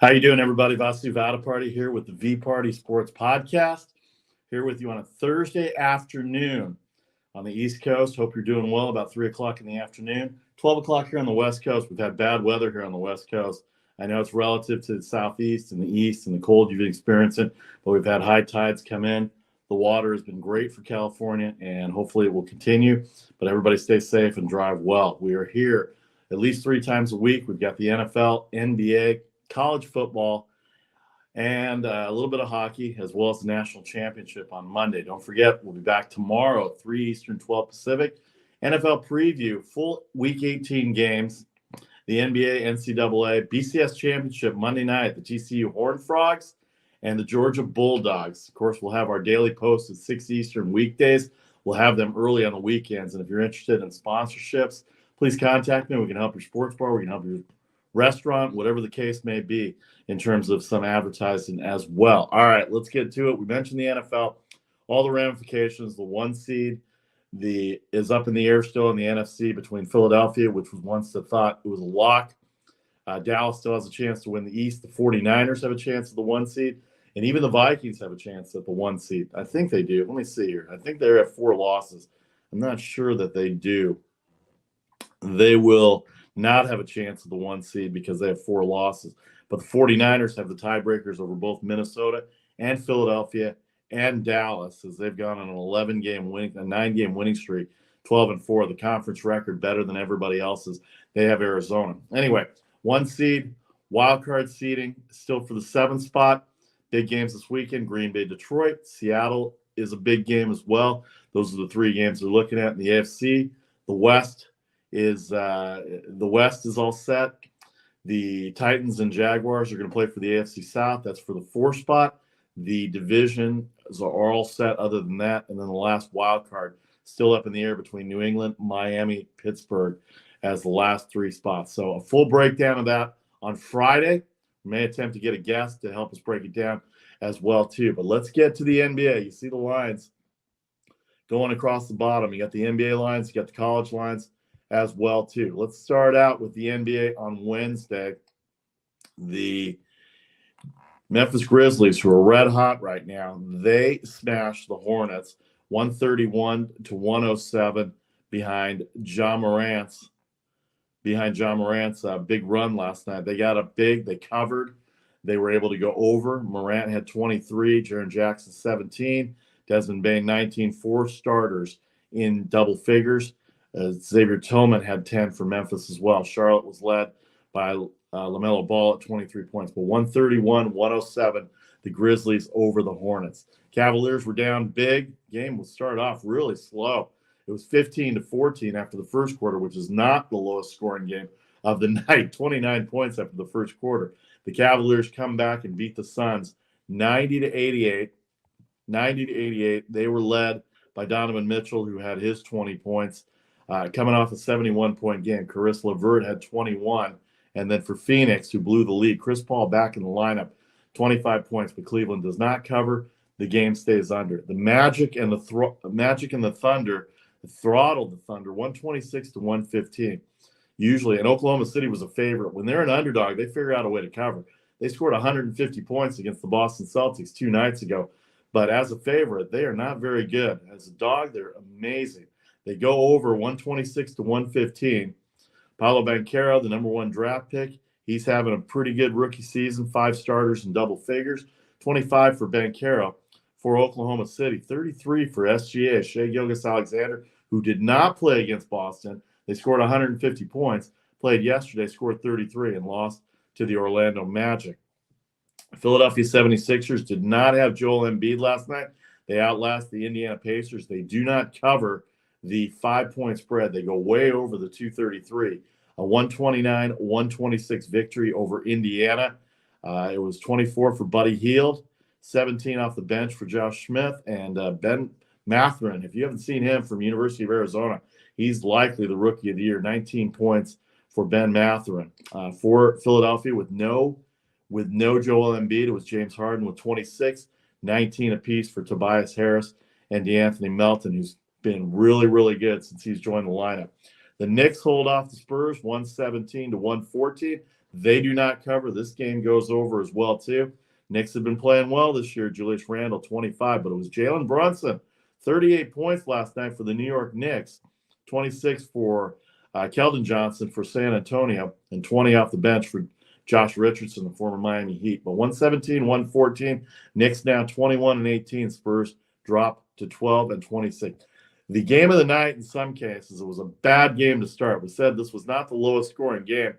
How you doing, everybody? Vasu Vadaparty here with the VPartySports Podcast. Here with you on a Thursday afternoon on the East Coast. Hope you're doing well. About 3 o'clock in the afternoon. 12 o'clock here on the West Coast. We've had bad weather here on the West Coast. I know it's relative to the Southeast and the East and the cold you've been experiencing, but we've had high tides come in. The water has been great for California, and hopefully it will continue. But everybody stay safe and drive well. We are here at least 3 times a week. We've got the NFL, NBA, college football, and a little bit of hockey, as well as the national championship on Monday. Don't forget, we'll be back tomorrow at 3 Eastern, 12 Pacific. NFL preview, full Week 18 games, the NBA, NCAA, BCS championship Monday night, the TCU Horned Frogs, and the Georgia Bulldogs. Of course, we'll have our daily posts at 6 Eastern weekdays. We'll have them early on the weekends. And if you're interested in sponsorships, please contact me. We can help your sports bar. We can help your restaurant, whatever the case may be, in terms of some advertising as well. All right, let's get to it. We mentioned the NFL, all the ramifications. The 1 seed is up in the air still in the NFC between Philadelphia, which was once thought it was a lock. Dallas still has a chance to win the East. The 49ers have a chance at the 1 seed. And even the Vikings have a chance at the 1 seed. I think they do. Let me see here. I think they're at 4 losses. I'm not sure that they do. They will not have a chance at the 1 seed because they have 4 losses. But the 49ers have the tiebreakers over both Minnesota and Philadelphia and Dallas, as they've gone on an 9-game winning streak, 12-4. The conference record better than everybody else's. They have Arizona. Anyway, 1 seed, wild card seeding, still for the 7th spot. Big games this weekend: Green Bay, Detroit. Seattle is a big game as well. Those are the 3 games they're looking at in the AFC. The West is all set. The Titans and Jaguars are going to play for the AFC South. That's for the 4th spot. The divisions are all set other than that. And then the last wild card still up in the air between New England, Miami, Pittsburgh as the last 3 spots. So a full breakdown of that on Friday. We may attempt to get a guest to help us break it down as well too. But let's get to the NBA. You see the lines going across the bottom. You got the NBA lines, you got the college lines as well too. Let's start out with the NBA on Wednesday. The Memphis Grizzlies, who are red hot right now, they smashed the Hornets 131-107 behind Ja Morant's big run last night. They got up big. They covered. They were able to go over. Morant had 23, Jaren Jackson 17, Desmond Bane 19, 4 starters in double figures. Xavier Tillman had 10 for Memphis as well. Charlotte was led by LaMelo Ball at 23 points. But 131-107, the Grizzlies over the Hornets. Cavaliers were down big. Game will start off really slow. It was 15-14 after the first quarter, which is not the lowest scoring game of the night. 29 points after the first quarter. The Cavaliers come back and beat the Suns 90-88. 90-88. They were led by Donovan Mitchell, who had his 20 points. Coming off a 71-point game, Caris LeVert had 21. And then for Phoenix, who blew the lead, Chris Paul back in the lineup, 25 points, but Cleveland does not cover. The game stays under. The Magic and the Thunder throttled the Thunder 126-115. Usually, and Oklahoma City was a favorite. When they're an underdog, they figure out a way to cover. They scored 150 points against the Boston Celtics 2 nights ago. But as a favorite, they are not very good. As a dog, they're amazing. They go over 126-115. Paolo Banchero, the number 1 draft pick, he's having a pretty good rookie season, 5 starters in double figures, 25 for Banchero. For Oklahoma City, 33 for SGA, Shai Gilgeous-Alexander, who did not play against Boston. They scored 150 points, played yesterday, scored 33, and lost to the Orlando Magic. Philadelphia 76ers did not have Joel Embiid last night. They outlast the Indiana Pacers. They do not cover the 5-point spread. They go way over the 233. A 129-126 victory over Indiana. It was 24 for Buddy Hield, 17 off the bench for Josh Smith, and Ben Mathurin. If you haven't seen him from University of Arizona, he's likely the rookie of the year. 19 points for Ben Mathurin. For Philadelphia, with no Joel Embiid, it was James Harden with 26, 19 apiece for Tobias Harris and DeAnthony Melton, who's been really, really good since he's joined the lineup. The Knicks hold off the Spurs 117-114. They do not cover. This game goes over as well, too. Knicks have been playing well this year. Julius Randle, 25, but it was Jalen Brunson, 38 points last night for the New York Knicks, 26 for Keldon Johnson for San Antonio, and 20 off the bench for Josh Richardson, the former Miami Heat. But 117, 114, Knicks now 21 and 18. Spurs drop to 12 and 26. The game of the night, in some cases, it was a bad game to start. We said this was not the lowest scoring game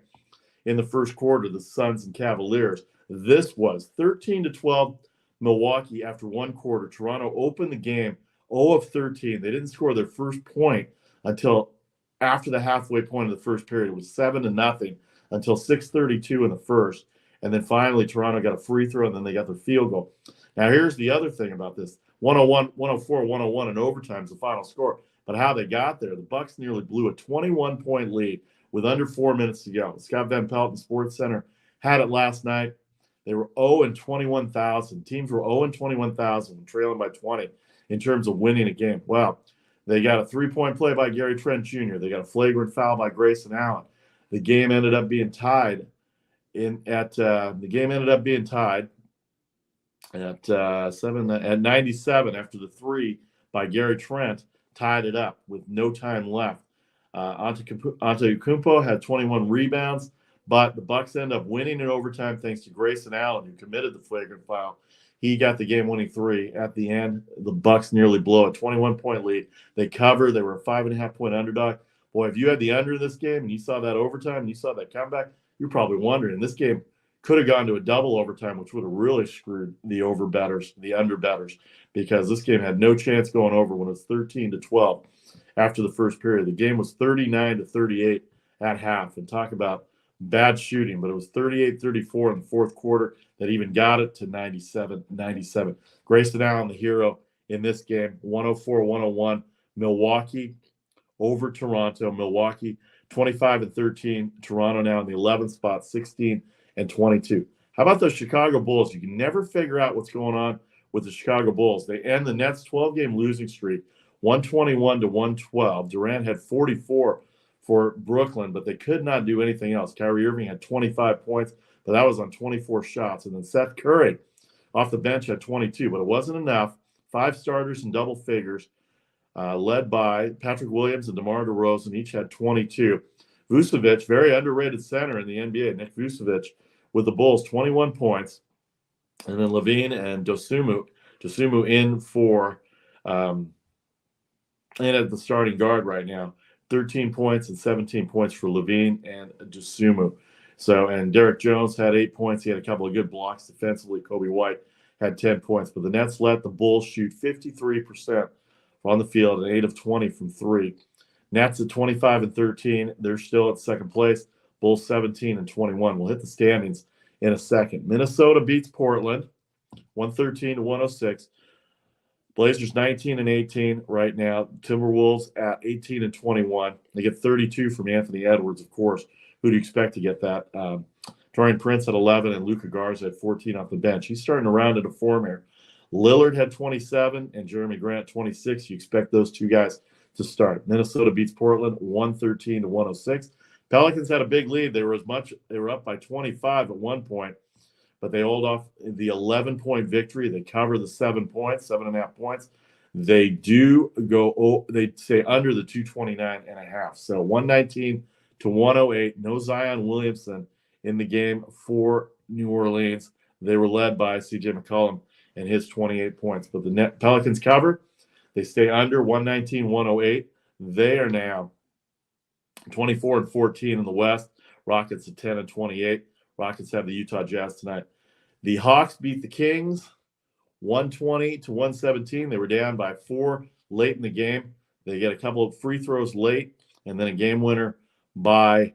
in the first quarter, the Suns and Cavaliers. This was 13-12 Milwaukee after one quarter. Toronto opened the game 0 of 13. They didn't score their first point until after the halfway point of the first period. It was 7-0 until 6:32 in the first. And then finally, Toronto got a free throw, and then they got their field goal. Now, here's the other thing about this. 101, 104, 101 in overtime is the final score. But how they got there, the Bucks nearly blew a 21-point lead with under 4 minutes to go. Scott Van Pelt and Sports Center had it last night. They were 0-21,000. Teams were 0-21,000, trailing by 20 in terms of winning a game. Well, they got a three-point play by Gary Trent Jr. They got a flagrant foul by Grayson Allen. The game ended up being tied at 97 after the three by Gary Trent tied it up with no time left. Antetokounmpo had 21 rebounds, but the Bucks end up winning in overtime thanks to Grayson Allen, who committed the flagrant foul. He got the game-winning three at the end. The Bucks nearly blow a 21-point lead. They cover. They were a 5.5-point underdog. Boy, if you had the under in this game and you saw that overtime and you saw that comeback, you're probably wondering. This game could have gone to a double overtime, which would have really screwed the under bettors, because this game had no chance going over when it was 13-12 after the first period. The game was 39-38 at half. And talk about bad shooting, but it was 38-34 in the fourth quarter that even got it to 97. Grayson Allen, the hero in this game, 104-101. Milwaukee over Toronto. Milwaukee 25-13. Toronto now in the 11th spot, 16-22. How about those Chicago Bulls? You can never figure out what's going on with the Chicago Bulls. They end the Nets' 12-game losing streak, 121-112. Durant had 44 for Brooklyn, but they could not do anything else. Kyrie Irving had 25 points, but that was on 24 shots. And then Seth Curry off the bench had 22, but it wasn't enough. 5 starters in double figures, led by Patrick Williams and DeMar DeRozan, each had 22. Vucevic, very underrated center in the NBA, Nick Vucevic, with the Bulls, 21 points. And then Levine and Dosunmu in for and at the starting guard right now. 13 points and 17 points for Levine and Dosunmu. And Derek Jones had 8 points. He had a couple of good blocks defensively. Kobe White had 10 points. But the Nets let the Bulls shoot 53% on the field and 8 of 20 from three. Nets at 25-13. They're still at second place. Bulls 17-21. We'll hit the standings in a second. Minnesota beats Portland 113-106. Blazers 19-18 right now. Timberwolves at 18-21. They get 32 from Anthony Edwards, of course. Who do you expect to get that? Taurean Prince at 11 and Luka Garza at 14 off the bench. He's starting to round into form here. Lillard had 27 and Jeremy Grant 26. You expect those two guys to start. Minnesota beats Portland 113-106. Pelicans had a big lead. They were up by 25 at one point, but they hold off the 11-point victory. They cover the 7.5 points. They do they stay under the 229.5. So 119-108. No Zion Williamson in the game for New Orleans. They were led by C.J. McCollum and his 28 points. But the Pelicans cover. They stay under 119-108. They are now 24-14 in the West. Rockets at 10-28. Rockets have the Utah Jazz tonight. The Hawks beat the Kings 120-117. They were down by 4 late in the game. They get a couple of free throws late, and then a game winner by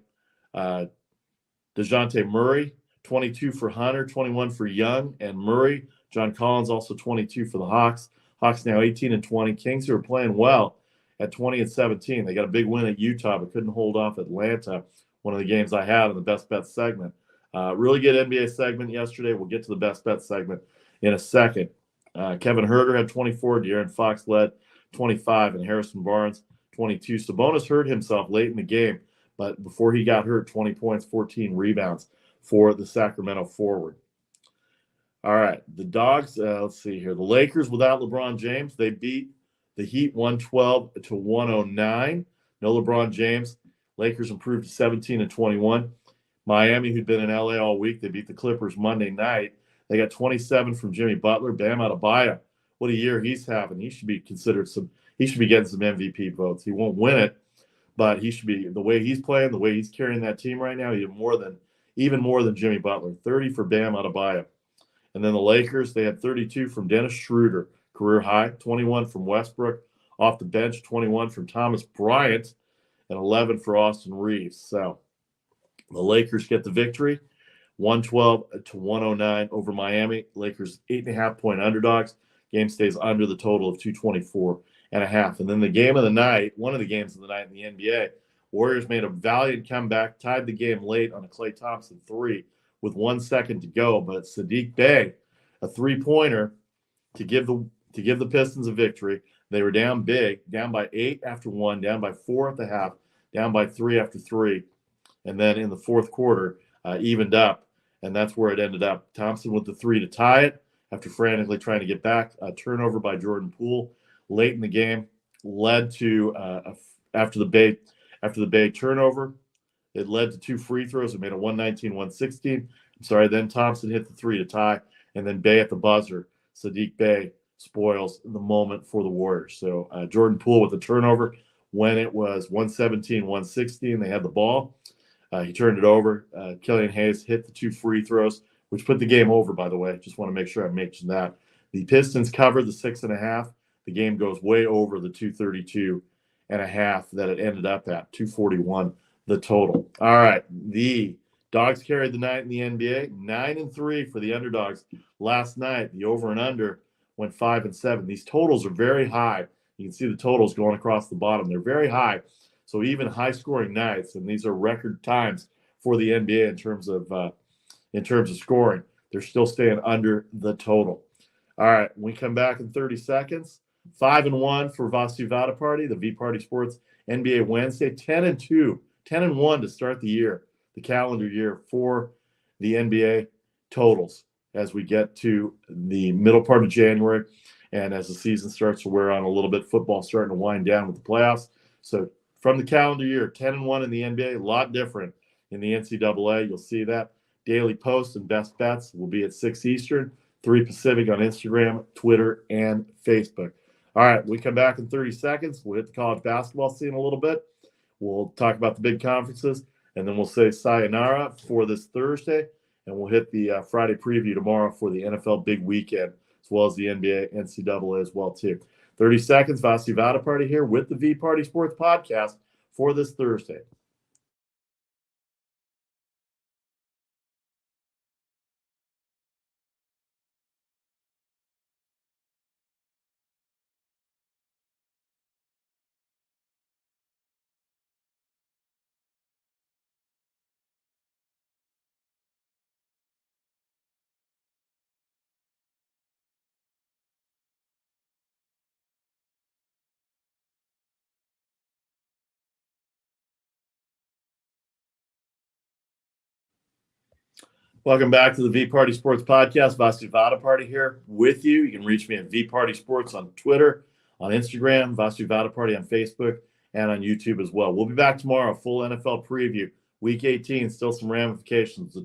DeJounte Murray, 22 for Hunter, 21 for Young and Murray. John Collins also 22 for the Hawks. Hawks now 18-20. Kings, who are playing well, at 20-17. They got a big win at Utah, but couldn't hold off Atlanta, one of the games I had in the Best Bet segment. Really good NBA segment yesterday. We'll get to the Best Bet segment in a second. Kevin Huerter had 24. De'Aaron Fox led 25, and Harrison Barnes 22. Sabonis hurt himself late in the game, but before he got hurt, 20 points, 14 rebounds for the Sacramento forward. All right, the Dogs, let's see here. The Lakers without LeBron James, they beat the Heat 112-109. No LeBron James. Lakers improved to 17-21. Miami, who'd been in LA all week, they beat the Clippers Monday night. They got 27 from Jimmy Butler. Bam Adebayo, what a year he's having. He should be considered he should be getting some MVP votes. He won't win it, but he should be, the way he's playing, the way he's carrying that team right now, even more than Jimmy Butler. 30 for Bam Adebayo. And then the Lakers, they had 32 from Dennis Schroeder, career high, 21 from Westbrook, off the bench, 21 from Thomas Bryant, and 11 for Austin Reeves. So the Lakers get the victory, 112-109 over Miami. Lakers 8.5-point underdogs. Game stays under the total of 224.5. And then the game of the night, one of the games of the night in the NBA, Warriors made a valiant comeback, tied the game late on a Klay Thompson three with 1 second to go, but Saddiq Bey, a three-pointer to give the Pistons a victory. They were down big, down by 8 after 1, down by 4 at the half, down by 3 after 3, and then in the fourth quarter, evened up, and that's where it ended up. Thompson with the three to tie it after frantically trying to get back. A turnover by Jordan Poole late in the game led to after the Bey turnover. It led to 2 free throws. It made it 119-116. Then Thompson hit the three to tie, and then Bey at the buzzer. Saddiq Bey spoils the moment for the Warriors. So Jordan Poole with the turnover when it was 117-116. They had the ball. He turned it over. Killian Hayes hit the 2 free throws, which put the game over, by the way. Just want to make sure I mentioned that. The Pistons covered the 6.5. The game goes way over the 232.5 that it ended up at, 241. The total. All right. The Dogs carried the night in the NBA, 9-3 for the underdogs last night. The over and under went 5-7. These totals are very high. You can see the totals going across the bottom. They're very high. So even high scoring nights, and these are record times for the NBA in terms of scoring, they're still staying under the total. All right. When we come back in 30 seconds, 5-1 for Vasu VParty, the VPartySports NBA Wednesday, 10-2. 10-1 to start the year, the calendar year for the NBA totals as we get to the middle part of January and as the season starts to wear on a little bit. Football starting to wind down with the playoffs. So from the calendar year, 10-1 in the NBA, a lot different in the NCAA. You'll see that. Daily posts and best bets will be at 6 Eastern, 3 Pacific on Instagram, Twitter, and Facebook. All right, we come back in 30 seconds. We'll hit the college basketball scene a little bit. We'll talk about the big conferences, and then we'll say sayonara for this Thursday, and we'll hit the Friday preview tomorrow for the NFL big weekend, as well as the NBA, NCAA as well, too. 30 seconds, Vasu VParty here with the VPartySports Podcast for this Thursday. Welcome back to the VPartySports Podcast. Vasu VParty here with you. You can reach me at VPartySports on Twitter, on Instagram, Vasu VParty on Facebook, and on YouTube as well. We'll be back tomorrow, full NFL preview. Week 18, still some ramifications. The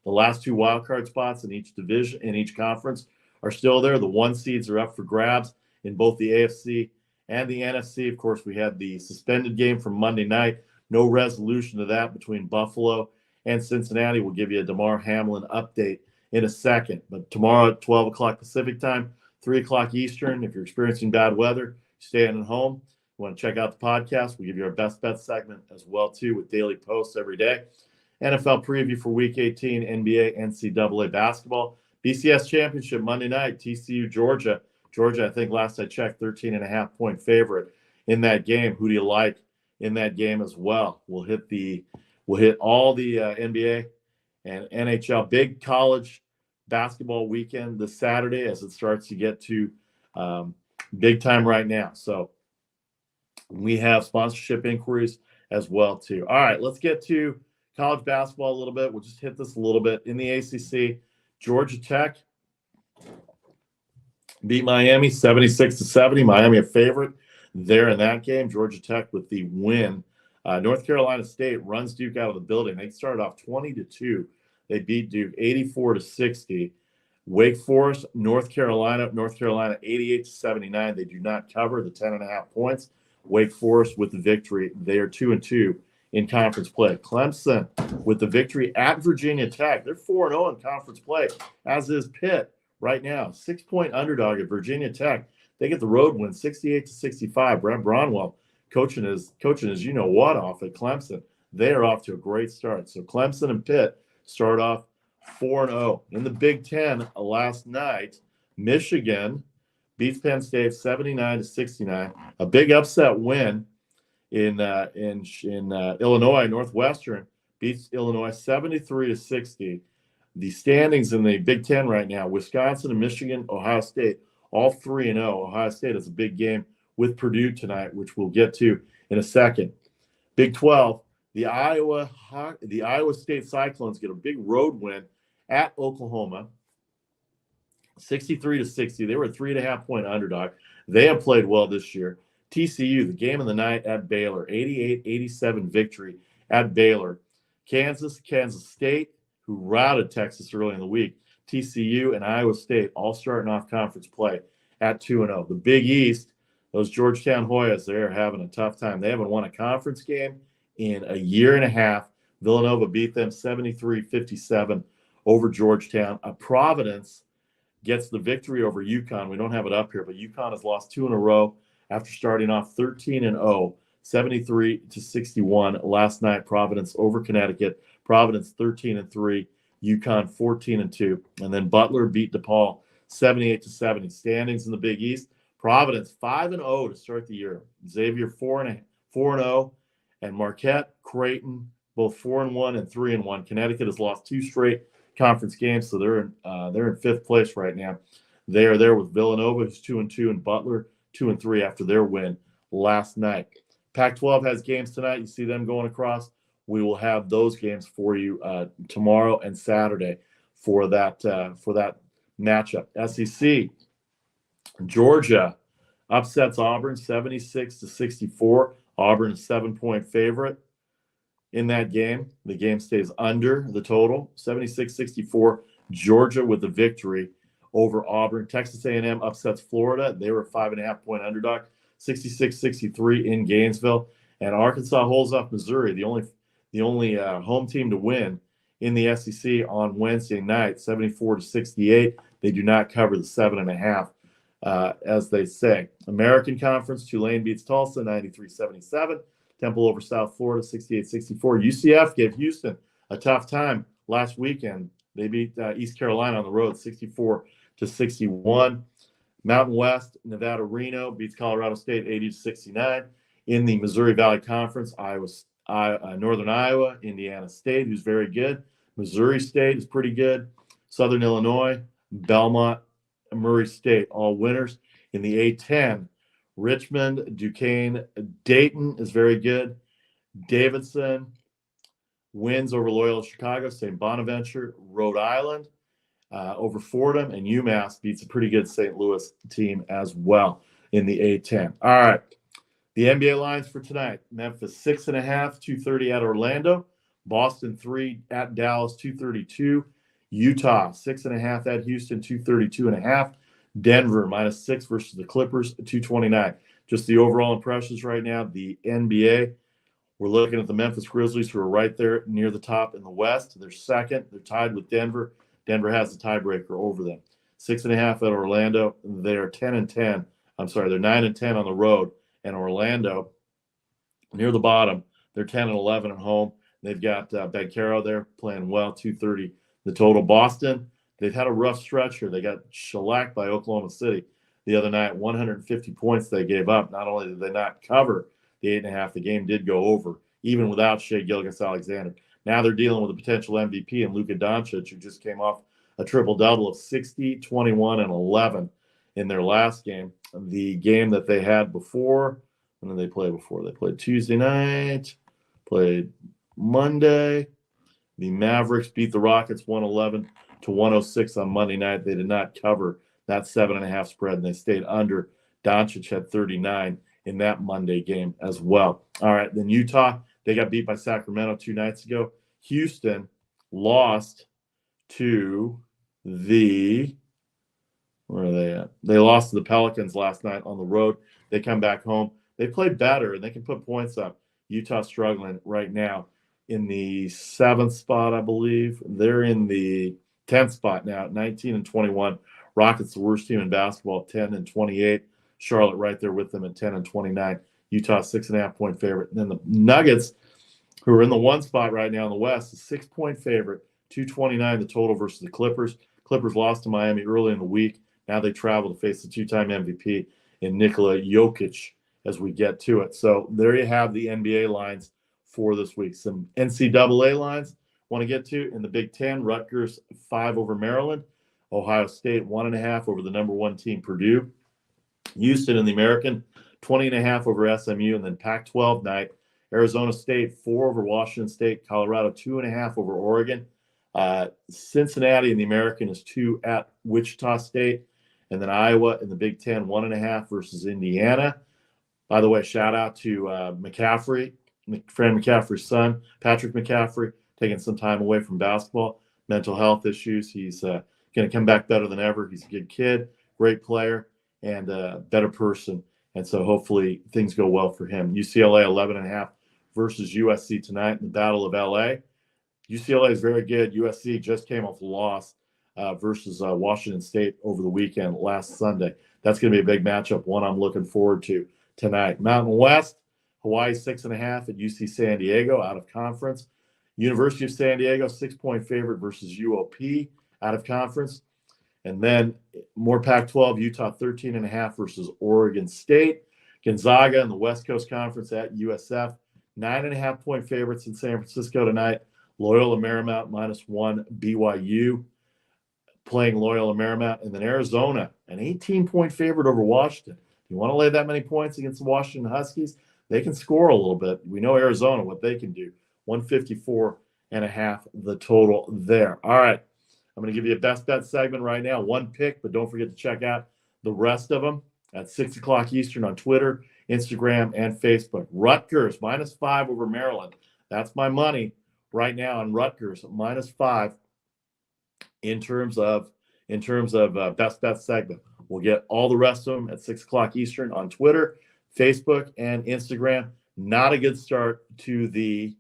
last 2 wildcard spots in each division, in each conference, are still there. The 1 seeds are up for grabs in both the AFC and the NFC. Of course, we had the suspended game from Monday night. No resolution to that between Buffalo and Cincinnati. Will give you a Demar Hamlin update in a second. But tomorrow at 12 o'clock Pacific time, 3 o'clock Eastern, if you're experiencing bad weather, staying at home, you want to check out the podcast, we'll give you our best bet segment as well, too, with daily posts every day. NFL preview for Week 18, NBA, NCAA basketball. BCS Championship Monday night, TCU, Georgia. Georgia, I think last I checked, 13.5-point favorite in that game. Who do you like in that game as well? We'll hit all the NBA and NHL big college basketball weekend this Saturday as it starts to get to big time right now. So we have sponsorship inquiries as well, too. All right, let's get to college basketball a little bit. We'll just hit this a little bit. In the ACC, Georgia Tech beat Miami 76-70. Miami a favorite there in that game. Georgia Tech with the win. North Carolina State runs Duke out of the building. They started off 20-2. They beat Duke 84-60. Wake Forest, North Carolina 88-79. They do not cover the 10.5 points. Wake Forest with the victory. They are 2-2 in conference play. Clemson with the victory at Virginia Tech. They're 4-0 in conference play, as is Pitt right now. 6-point underdog at Virginia Tech. They get the road win 68-65. Brent Bronwell coaching is you know what off at Clemson. They are off to a great start. So Clemson and Pitt start off 4-0. In the Big Ten last night, Michigan beats Penn State 79-69. A big upset win in Illinois. Northwestern beats Illinois 73-60. The standings in the Big Ten right now: Wisconsin and Michigan, Ohio State, all 3-0. Ohio State has a big game with Purdue tonight, which we'll get to in a second. Big 12, the Iowa State Cyclones get a big road win at Oklahoma, 63-60. They were a 3.5-point underdog. They have played well this year. TCU, the game of the night at Baylor, 88-87 victory at Baylor. Kansas State, who routed Texas early in the week. TCU and Iowa State all starting off conference play at 2-0. The Big East, those Georgetown Hoyas, they're having a tough time. They haven't won a conference game in a year and a half. Villanova beat them 73-57 over Georgetown. Providence gets the victory over UConn. We don't have it up here, but UConn has lost 2 in a row after starting off 13-0, 73-61 last night. Providence over Connecticut. Providence 13-3, UConn 14-2, and then Butler beat DePaul 78-70. Standings in the Big East: Providence 5-0 to start the year. Xavier 4-0, and Marquette, Creighton both 4-1 and 3-1. Connecticut has lost 2 straight conference games, so they're in 5th place right now. They are there with Villanova, who's 2-2, and Butler 2-3 after their win last night. Pac-12 has games tonight. You see them going across. We will have those games for you tomorrow and Saturday for that matchup. SEC, Georgia upsets Auburn 76-64. Auburn is 7-point favorite in that game. The game stays under the total, 76-64. Georgia with the victory over Auburn. Texas A&M upsets Florida. They were a 5.5-point underdog, 66-63 in Gainesville. And Arkansas holds off Missouri, the only home team to win in the SEC on Wednesday night, 74-68. They do not cover the 7.5, as they say. American Conference, Tulane beats Tulsa 93-77. Temple over South Florida 68-64. UCF gave Houston a tough time last weekend. They beat East Carolina on the road 64-61. Mountain West, Nevada Reno beats Colorado State 80-69. In the Missouri Valley Conference, Northern Iowa, Indiana State, who's very good. Missouri State is pretty good. Southern Illinois, Belmont, Murray State, all winners. In the A-10, Richmond, Duquesne, Dayton is very good. Davidson wins over Loyola Chicago. St. Bonaventure, Rhode Island over Fordham, and UMass beats a pretty good St. Louis team as well in the A-10. All right. The NBA lines for tonight: Memphis 6.5, 230 at Orlando. Boston 3 at Dallas, 232. Utah 6.5 at Houston, 232.5. Denver -6 versus the Clippers, 229. Just the overall impressions right now. The NBA, we're looking at the Memphis Grizzlies, who are right there near the top in the West. They're second. They're tied with Denver. Denver has the tiebreaker over them. 6.5 at Orlando. They're 10-10. I'm sorry, they're 9-10 on the road. And Orlando, near the bottom, they're 10-11 at home. They've got Banchero there playing well, 230 the total. Boston, they've had a rough stretch here. They got shellacked by Oklahoma City the other night, 150 points they gave up. Not only did they not cover the 8.5, the game did go over, even without Shai Gilgeous-Alexander. Now they're dealing with a potential MVP in Luka Doncic, who just came off a triple-double of 60, 21, and 11 in their last game. The game that they had before, when did they play before? They played Tuesday night, played Monday, The Mavericks beat the Rockets 111-106 on Monday night. They did not cover that 7.5 spread, and they stayed under. Doncic had 39 in that Monday game as well. All right, then Utah, they got beat by Sacramento 2 nights ago. Houston lost to where are they at? They lost to the Pelicans last night on the road. They come back home. They play better, and they can put points up. Utah struggling right now in the 7th spot, I believe. They're in the 10th spot now, 19-21. Rockets, the worst team in basketball, 10-28. Charlotte right there with them at 10-29. Utah, 6.5-point favorite. And then the Nuggets, who are in the 1 spot right now in the West, a 6-point favorite, 229 the total versus the Clippers. Clippers lost to Miami early in the week. Now they travel to face the 2-time MVP in Nikola Jokic as we get to it. So there you have the NBA lines for this week. Some NCAA lines want to get to in the Big Ten. Rutgers 5 over Maryland. Ohio State 1.5 over the number 1 team Purdue. Houston in the American 20.5 over SMU. And then Pac-12 night, Arizona State 4 over Washington State. Colorado 2.5 over Oregon. Cincinnati in the American is 2 at Wichita State. And then Iowa in the Big Ten 1.5 versus Indiana. By the way, shout out to McCaffrey, Fran McCaffrey's son, Patrick McCaffrey, taking some time away from basketball, mental health issues. He's going to come back better than ever. He's a good kid, great player, and a better person. And so hopefully things go well for him. UCLA 11.5 versus USC tonight in the Battle of LA. UCLA is very good. USC just came off a loss versus Washington State over the weekend last Sunday. That's going to be a big matchup, one I'm looking forward to tonight. Mountain West, Hawaii 6.5 at UC San Diego out of conference. University of San Diego 6-point favorite versus UOP out of conference. And then more Pac-12, Utah 13.5 versus Oregon State. Gonzaga in the West Coast Conference at USF 9.5-point favorites in San Francisco tonight. Loyola Marymount -1 BYU playing Loyola Marymount. And then Arizona, an 18-point favorite over Washington. You want to lay that many points against the Washington Huskies? They can score a little bit. We know Arizona, what they can do. 154.5 the total there. All right. I'm going to give you a best bet segment right now. One pick, but don't forget to check out the rest of them at 6 o'clock Eastern on Twitter, Instagram, and Facebook. Rutgers -5 over Maryland. That's my money right now on Rutgers -5 in terms of best bet segment. We'll get all the rest of them at 6 o'clock Eastern on Twitter, Facebook, and Instagram. Not a good start to the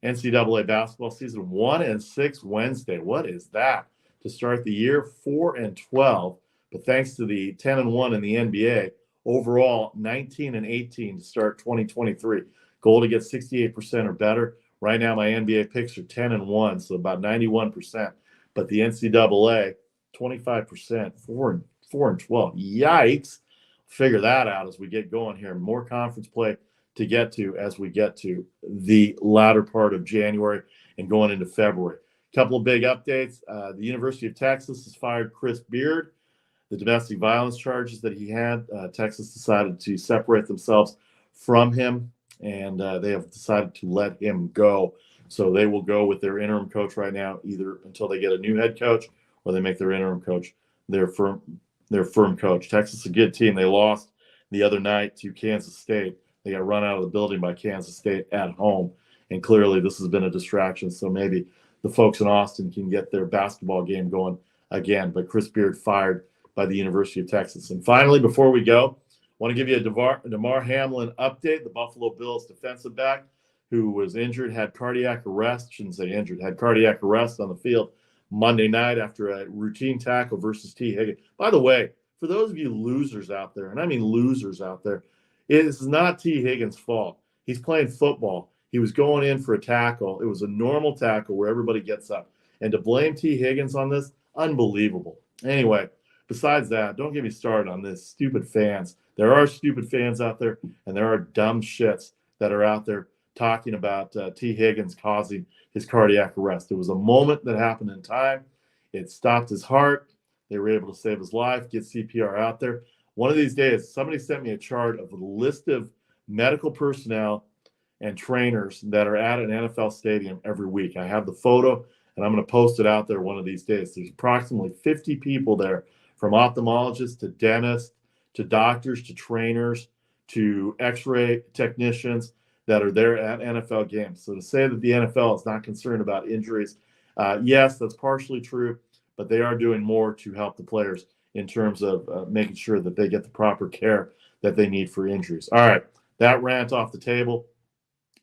NCAA basketball season. 1-6 Wednesday. What is that to start the year? 4-12. But thanks to the 10-1 in the NBA, overall 19-18 to start 2023. Goal to get 68% or better. Right now, my NBA picks are 10-1, so about 91%. But the NCAA, 25%, 4-12. Yikes! Figure that out as we get going here. More conference play to get to as we get to the latter part of January and going into February. A couple of big updates. The University of Texas has fired Chris Beard. The domestic violence charges that he had, Texas decided to separate themselves from him, and they have decided to let him go. So they will go with their interim coach right now, either until they get a new head coach or they make their interim coach their firm coach. Texas is a good team. They lost the other night to Kansas State. They got run out of the building by Kansas State at home, and clearly this has been a distraction. So maybe the folks in Austin can get their basketball game going again. But Chris Beard fired by the University of Texas. And finally, before we go, I want to give you a Demar Hamlin update. The Buffalo Bills defensive back who was injured, had cardiac arrest, shouldn't say injured, had cardiac arrest on the field Monday night after a routine tackle versus T. Higgins. By the way, for those of you losers out there, and I mean losers out there, it is not T. Higgins' fault. He's playing football. He was going in for a tackle. It was a normal tackle where everybody gets up. And to blame T. Higgins on this, unbelievable. Anyway, besides that, don't get me started on this. Stupid fans. There are stupid fans out there, and there are dumb shits that are out there talking about T. Higgins causing his cardiac arrest. It was a moment that happened in time. It stopped his heart. They were able to save his life, get CPR out there. One of these days, somebody sent me a chart of a list of medical personnel and trainers that are at an NFL stadium every week. I have the photo, and I'm going to post it out there one of these days. There's approximately 50 people there, from ophthalmologists to dentists to doctors to trainers to x-ray technicians that are there at NFL games. So to say that the NFL is not concerned about injuries, yes, that's partially true, but they are doing more to help the players in terms of making sure that they get the proper care that they need for injuries. All right, that rant off the table.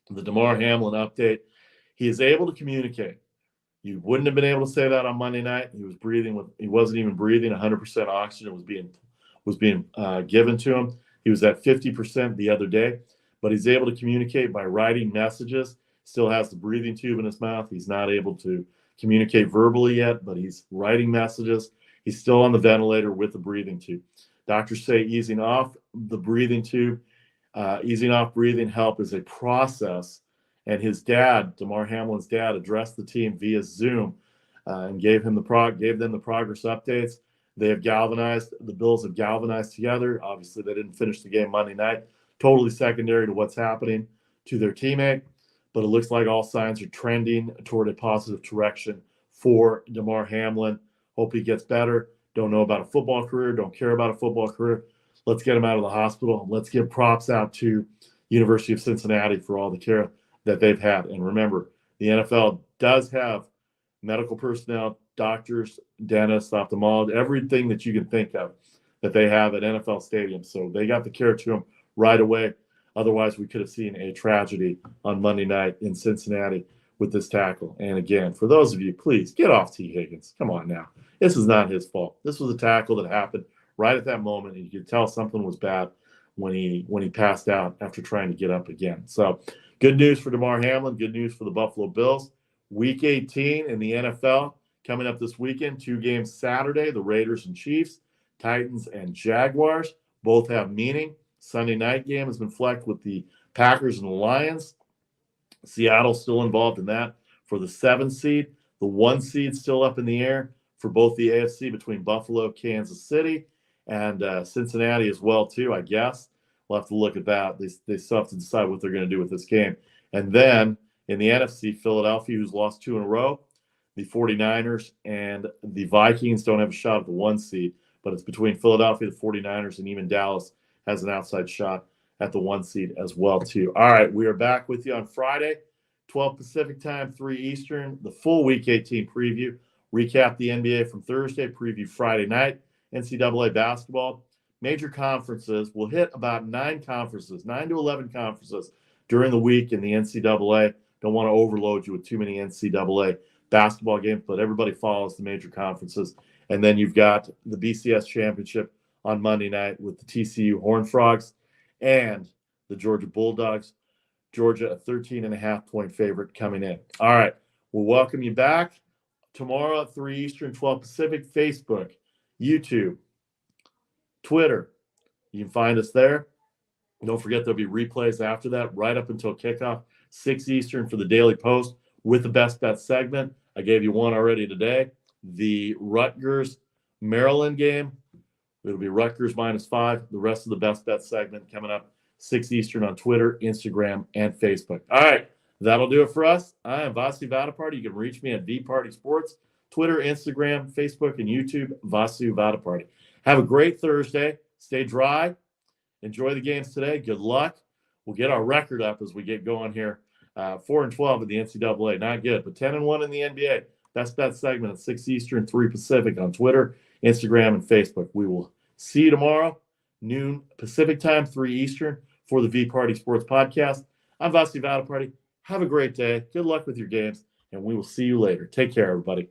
The Demar Hamlin update. He is able to communicate. You wouldn't have been able to say that on Monday night. He wasn't even breathing. 100% oxygen was being given to him. He was at 50% the other day, but he's able to communicate by writing messages. Still has the breathing tube in his mouth. He's not able to communicate verbally yet, but he's writing messages. He's still on the ventilator with the breathing tube. Doctors say easing off the breathing tube, easing off breathing help is a process. And his dad, Demar Hamlin's dad, addressed the team via Zoom and gave them the progress updates. They have galvanized. The Bills have galvanized together. Obviously, they didn't finish the game Monday night. Totally secondary to what's happening to their teammate. But it looks like all signs are trending toward a positive direction for Demar Hamlin. Hope he gets better. Don't know about a football career. Don't care about a football career. Let's get him out of the hospital. Let's give props out to University of Cincinnati for all the care that they've had. And remember, the NFL does have medical personnel, doctors, dentists, ophthalmologists, everything that you can think of that they have at NFL stadiums. So they got the care to him right away. Otherwise, we could have seen a tragedy on Monday night in Cincinnati with this tackle. And again, for those of you, please get off T. Higgins. Come on now. This is not his fault. This was a tackle that happened right at that moment, and you could tell something was bad when he passed out after trying to get up again. So good news for Demar Hamlin. Good news for the Buffalo Bills. Week 18 in the NFL coming up this weekend. 2 games Saturday, the Raiders and Chiefs, Titans and Jaguars. Both have meaning. Sunday night game has been flexed with the Packers and the Lions. Seattle's still involved in that for the 7 seed. The 1 seed still up in the air for both the AFC between Buffalo, Kansas City, and Cincinnati as well, too, I guess. We'll have to look at that. They still have to decide what they're going to do with this game. And then in the NFC, Philadelphia, who's lost 2 in a row, the 49ers and the Vikings don't have a shot at the 1 seed, but it's between Philadelphia, the 49ers, and even Dallas has an outside shot at the 1 seed as well, too. All right, we are back with you on Friday, 12 Pacific time, 3 Eastern, the full Week 18 preview. Recap the NBA from Thursday, preview Friday night, NCAA basketball. Major conferences will hit about 9 to 11 conferences during the week in the NCAA. Don't want to overload you with too many NCAA basketball games, but everybody follows the major conferences. And then you've got the BCS championship on Monday night with the TCU Horned Frogs and the Georgia Bulldogs. Georgia, a 13.5-point favorite coming in. All right, we'll welcome you back tomorrow at 3 Eastern, 12 Pacific, Facebook, YouTube, Twitter. You can find us there. Don't forget there'll be replays after that right up until kickoff, 6 Eastern for the Daily Post with the Best Bet segment. I gave you one already today. The Rutgers-Maryland game, it'll be Rutgers -5. The rest of the Best Bet segment coming up 6 Eastern on Twitter, Instagram, and Facebook. All right, that'll do it for us. I am Vasu Vadaparty. You can reach me at VPartySports, Twitter, Instagram, Facebook, and YouTube, Vasu Vadaparty. Have a great Thursday. Stay dry. Enjoy the games today. Good luck. We'll get our record up as we get going here. 4-12 in the NCAA. Not good, but 10-1 in the NBA. Best Bet segment at 6 Eastern, 3 Pacific on Twitter, Instagram, and Facebook. We will see you tomorrow, noon Pacific time, 3 Eastern, for the V-Party Sports Podcast. I'm Vasu Vadaparty. Have a great day. Good luck with your games, and we will see you later. Take care, everybody.